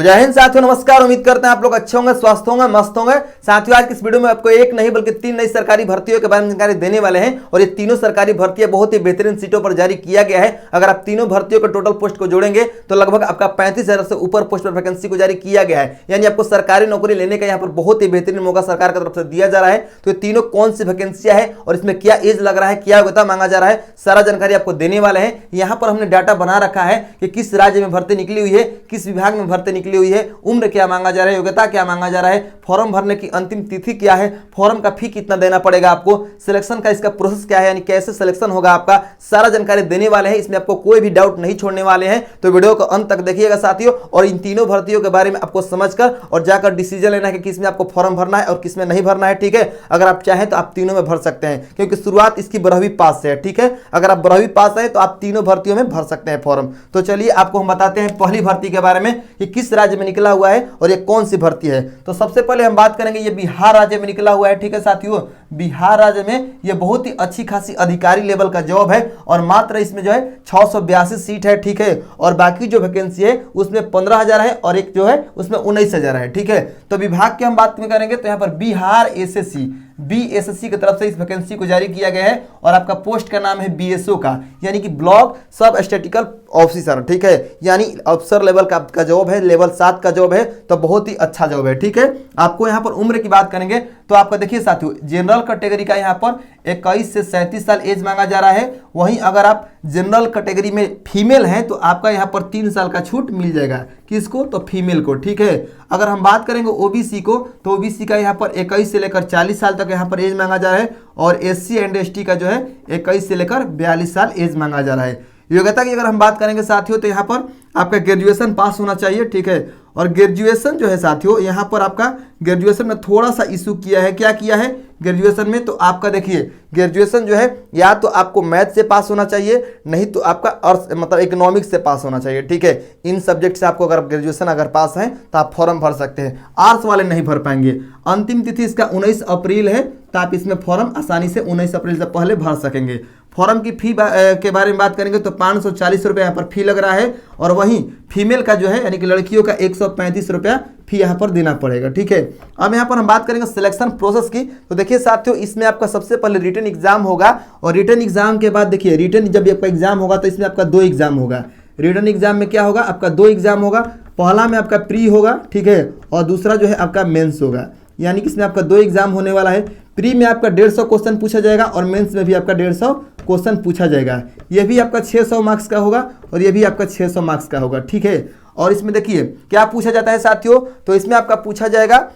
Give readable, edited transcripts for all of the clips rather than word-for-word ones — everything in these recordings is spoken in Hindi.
जय हिंद साथियों, नमस्कार। उम्मीद करते हैं आप लोग अच्छे होंगे, स्वस्थ होंगे, मस्त होंगे। साथियों, आज की इस वीडियो में आपको एक नहीं बल्कि 3 नई सरकारी भर्तियों के बारे में जानकारी देने वाले हैं और ये तीनों सरकारी भर्तियां बहुत ही बेहतरीन सीटों पर जारी किया गया है। अगर आप तीनों भर्तियों के टोटल पोस्ट को जोड़ेंगे तो लगभग आपका 35,000 से ऊपर पोस्ट पर वैकेंसी को जारी किया गया है। यानी आपको सरकारी नौकरी लेने का यहाँ पर बहुत ही बेहतरीन मौका सरकार की तरफ से दिया जा रहा है। तो ये तीनों कौन सी वैकेंसियां है और इसमें क्या एज लग रहा है, क्या योग्यता मांगा जा रहा है, सारा जानकारी आपको देने वाले हैं। यहाँ पर हमने डाटा बना रखा है कि किस राज्य में भर्ती निकली हुई है, किस विभाग में भर्ती निकली हुई है, उम्र क्या मांगा जा रहा है, योग्यता क्या मांगा जा रहा है, फॉर्म भरने की अंतिम तिथि क्या है, फॉर्म का फी कितना देना पड़ेगा आपको, सिलेक्शन का इसका प्रोसेस क्या है, यानी कैसे सिलेक्शन होगा आपका, सारा जानकारी देने वाले हैं। इसमें आपको कोई भी डाउट नहीं छोड़ने वाले हैं। तो वीडियो को अंत तक देखिएगा साथियों, और इन तीनों भर्तियों के बारे में आपको समझकर और जाकर डिसीजन लेना है कि किसमें आपको फॉर्म भरना है और किसमें नहीं भरना है। ठीक है, अगर आप चाहें तो आप तीनों में भर सकते हैं, क्योंकि शुरुआत इसकी 12वीं पास से है। ठीक है, अगर आप 12वीं पास है तो आप तीनों भर्तियों में भर सकते हैं फॉर्म। तो चलिए आपको हम बताते हैं पहली भर्ती के बारे में कि किस राज्य में निकला हुआ है और ये कौन सी भर्ती है। तो सबसे पहले हम बात करेंगे, ये बिहार राज्य में निकला हुआ है। ठीक है साथियों, बिहार राज्य में ये बहुत ही अच्छी खासी अधिकारी लेवल का जॉब है और मात्र इसमें जो है 682 सीट है। ठीक है, और बाकी जो वैकेंसी है उसमें 15,000 है और एक जो है उसमें 19,000 है। ठीक है, तो विभाग की हम बात करेंगे तो यहाँ पर बिहार एसएससी बीएसएससी की तरफ से इस वैकेंसी को जारी किया गया है और आपका पोस्ट का नाम है बीएसओ का, यानी कि ब्लॉक सब स्टैटिस्टिकल ऑफिसर। ठीक है, यानी अफसर लेवल का आपका जॉब है, लेवल 7 का जॉब है, तो बहुत ही अच्छा जॉब है। ठीक है, आपको यहाँ पर उम्र की बात करेंगे तो आपका देखिए साथियों, जनरल कैटेगरी का यहाँ पर 21 से 37 साल एज मांगा जा रहा है। वहीं अगर आप जनरल कैटेगरी में फीमेल हैं तो आपका यहाँ पर 3 साल का छूट मिल जाएगा। किसको? तो फीमेल को। ठीक है, अगर हम बात करेंगे ओबीसी को तो ओबीसी का यहाँ पर 21 से लेकर 40 साल तक यहाँ पर एज मांगा जा रहा है और एससी एंड एसटी का जो है 21 से लेकर 42 साल एज मांगा जा रहा है। योग्यता की अगर हम बात करेंगे साथियों तो यहाँ पर आपका ग्रेजुएशन पास होना चाहिए। ठीक है, और ग्रेजुएशन जो है साथियों यहाँ पर आपका ग्रेजुएशन में थोड़ा सा इशू किया है। क्या किया है ग्रेजुएशन में? तो आपका देखिए ग्रेजुएशन जो है या तो आपको मैथ से पास होना चाहिए, नहीं तो आपका अर्थ मतलब इकोनॉमिक्स से पास होना चाहिए। ठीक है, इन सब्जेक्ट से आपको अगर ग्रेजुएशन अगर पास है तो आप फॉर्म भर सकते हैं। आर्ट्स वाले नहीं भर पाएंगे। अंतिम तिथि इसका 19 अप्रैल है, तो आप इसमें फॉर्म आसानी से 19 अप्रैल से पहले भर सकेंगे। फॉर्म की फी के बारे में बात करेंगे तो 540 रुपये यहाँ पर फी लग रहा है और वहीं फीमेल का जो है यानी कि लड़कियों का 135 रुपया फी यहाँ पर देना पड़ेगा। ठीक है, अब यहाँ पर हम बात करेंगे सिलेक्शन प्रोसेस की। तो देखिए साथियों, इसमें आपका सबसे पहले रिटन एग्जाम होगा और रिटन एग्जाम के बाद देखिए रिटन जब आपका एग्जाम होगा तो इसमें आपका 2 एग्जाम होगा। रिटन एग्जाम में क्या होगा? आपका 2 एग्जाम होगा। पहला में आपका प्री होगा, ठीक है, और दूसरा जो है आपका मेंस होगा। यानी कि इसमें आपका 2 एग्जाम होने वाला है। प्री में आपका 150 क्वेश्चन पूछा जाएगा और मेंस में भी आपका 150 क्वेश्चन पूछा जाएगा। ये भी आपका 600 मार्क्स का होगा और ये भी आपका 600 मार्क्स का होगा। ठीक है, और इसमें देखिए क्या पूछा जाता है साथियों, तो इसमें आपका पूछा जाएगा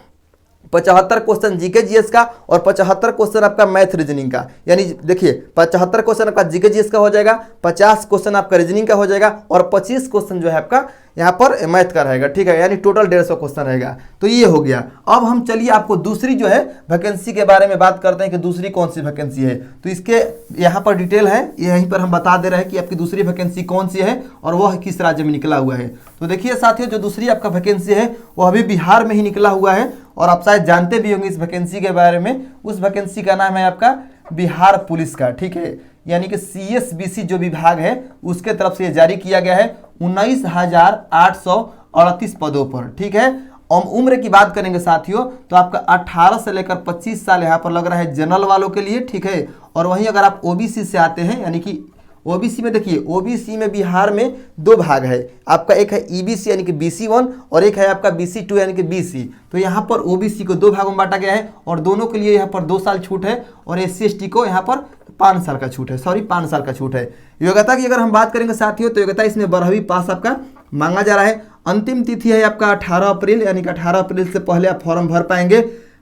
75 क्वेश्चन जीके जीएस का और 75 क्वेश्चन आपका मैथ रीजनिंग का। यानी देखिए 75 क्वेश्चन आपका जीके जीएस का हो जाएगा, 50 क्वेश्चन आपका रीजनिंग का हो जाएगा और 25 क्वेश्चन जो है आपका यहाँ पर मैथ का रहेगा। ठीक है, यानी टोटल 150 क्वेश्चन रहेगा। तो ये हो गया। अब हम चलिए आपको दूसरी जो है वैकेंसी के बारे में बात करते हैं कि दूसरी कौन सी वैकेंसी है। तो इसके यहाँ पर डिटेल है, यहीं पर हम बता दे रहे हैं कि आपकी दूसरी वैकेंसी कौन सी है और वह किस राज्य में निकला हुआ है। तो देखिए साथियों, जो दूसरी आपका वैकेंसी है वह अभी बिहार में ही निकला हुआ है और आप शायद जानते भी होंगे इस वैकेंसी के बारे में। उस वैकेंसी का नाम है आपका बिहार पुलिस का। ठीक है, यानी कि सीएसबीसी जो विभाग है उसके तरफ से जारी किया गया है 19,838 पदों पर। ठीक है, और उम्र की बात करेंगे साथियों तो आपका 18 से लेकर 25 साल यहाँ पर लग रहा है जनरल वालों के लिए। ठीक है, और वहीं अगर आप ओबीसी से आते हैं, यानी कि ओबीसी में देखिए ओबीसी में बिहार में 2 भाग है आपका, एक है ईबीसी यानी कि BC1 और एक है आपका BC2 यानी कि BC। तो यहाँ पर ओबीसी को 2 भागों में बांटा गया है और दोनों के लिए यहाँ पर 2 साल छूट है और SC ST को यहाँ पर 5 साल का छूट है। 5 साल का छूट है। योग्यता की अगर हम बात करेंगे साथियों तो योग्यता इसमें 12वीं पास आपका मांगा जा रहा है। अंतिम तिथि है आपका 18 अप्रैल, यानी कि 18 अप्रैल से पहले आप फॉर्म भर पाएंगे।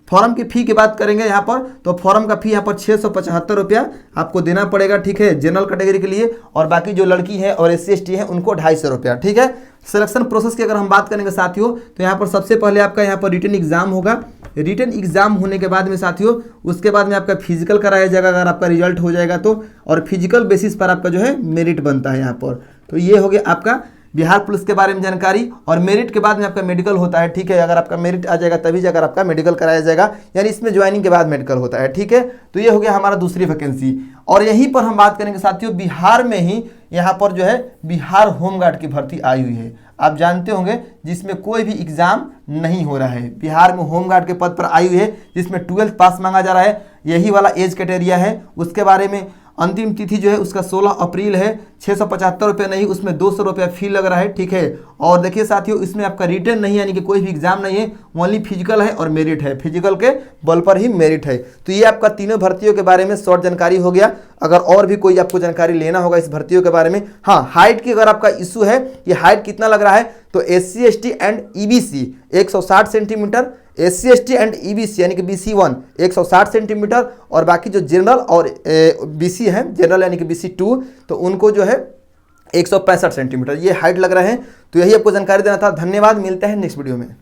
फॉर्म की फी की बात करेंगे यहाँ पर तो फॉर्म का फी यहाँ पर 675 रुपया आपको देना पड़ेगा। ठीक है, जनरल कैटेगरी के लिए, और बाकी जो लड़की है और SC ST है उनको 250 रुपया। ठीक है, सिलेक्शन प्रोसेस की अगर हम बात करेंगे साथियों तो यहाँ पर सबसे पहले आपका यहाँ पर रिटन एग्जाम होगा। रिटन एग्जाम होने के बाद में साथियों उसके बाद में आपका फिजिकल कराया जाएगा अगर आपका रिजल्ट हो जाएगा तो, और फिजिकल बेसिस पर आपका जो है मेरिट बनता है यहाँ पर। तो ये हो गया आपका बिहार पुलिस के बारे में जानकारी। और मेरिट के बाद में आपका मेडिकल होता है। ठीक है, अगर आपका मेरिट आ जाएगा तभी जाकर आपका मेडिकल कराया जाएगा, यानी इसमें ज्वाइनिंग के बाद मेडिकल होता है। ठीक है, तो ये हो गया हमारा दूसरी वैकेंसी। और यहीं पर हम बात करेंगे साथियों, बिहार में ही यहाँ पर जो है बिहार होमगार्ड की भर्ती आई हुई है। आप जानते होंगे जिसमें कोई भी एग्जाम नहीं हो रहा है, बिहार में होमगार्ड के पद पर आई हुई है, जिसमें 12th पास मांगा जा रहा है। यही वाला एज क्राइटेरिया है। उसके बारे में अंतिम तिथि जो है उसका 16 अप्रैल है। 675 रुपये नहीं, उसमें 200 रुपया फी लग रहा है, ठीक है। और देखिए साथियों, इसमें आपका रिटर्न नहीं है, यानी कि कोई भी एग्जाम नहीं है, ओनली फिजिकल है और मेरिट है, फिजिकल के बल पर ही मेरिट है। तो ये आपका तीनों भर्तियों के बारे में शॉर्ट जानकारी हो गया। अगर और भी कोई आपको जानकारी लेना होगा इस भर्तियों के बारे में, हाँ, हाइट की अगर आपका इशू है, ये हाइट कितना लग रहा है, तो SC ST and EBC 160 centimetre, SC ST and EBC यानी कि BC1 160 सेंटीमीटर, और बाकी जो जनरल और BC है, जनरल यानी कि BC2, तो उनको जो है 165 सेंटीमीटर ये हाइट लग रहे हैं। तो यही आपको जानकारी देना था। धन्यवाद, मिलते हैं नेक्स्ट वीडियो में।